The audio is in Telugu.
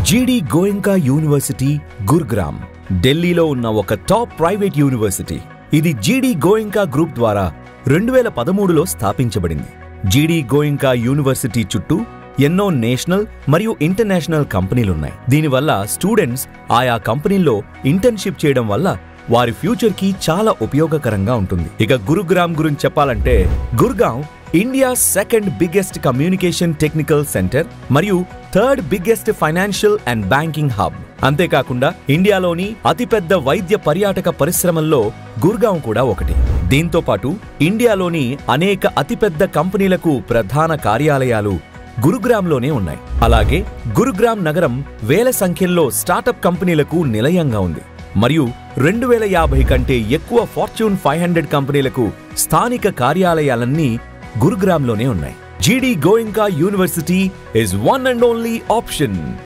జీడీ గోయంకా యూనివర్సిటీ గురుగ్రామ్ ఢిల్లీలో ఉన్న ఒక టాప్ ప్రైవేట్ యూనివర్సిటీ. ఇది జీడీ గోయంకా గ్రూప్ ద్వారా 2013లో స్థాపించబడింది. జీడీ గోయంకా యూనివర్సిటీ చుట్టూ ఎన్నో నేషనల్ మరియు ఇంటర్నేషనల్ కంపెనీలున్నాయి. దీనివల్ల స్టూడెంట్స్ ఆయా కంపెనీల్లో ఇంటర్న్షిప్ చేయడం వల్ల వారి ఫ్యూచర్కి చాలా ఉపయోగకరంగా ఉంటుంది. ఇక గురుగ్రామ్ గురించి చెప్పాలంటే, Gurgaon India second biggest communication technical centre మరియు third biggest financial and banking hub. అంతేకాకుండా ఇండియాలోని అతిపెద్ద వైద్య పర్యాటక పరిశ్రమల్లో గుర్గావ్ కూడా ఒకటి. దీంతో పాటు ఇండియాలోని అనేక అతిపెద్ద కంపెనీలకు ప్రధాన కార్యాలయాలు గురుగ్రామ్లోనే ఉన్నాయి. అలాగే గురుగ్రామ్ నగరం వేల సంఖ్యల్లో స్టార్టప్ కంపెనీలకు నిలయంగా ఉంది మరియు 2050 కంటే ఎక్కువ ఫార్చ్యూన్ 500 కంపెనీలకు స్థానిక కార్యాలయాలన్నీ గురుగ్రామ్లోనే ఉన్నాయి. జీడీ Goenka university is one and only option.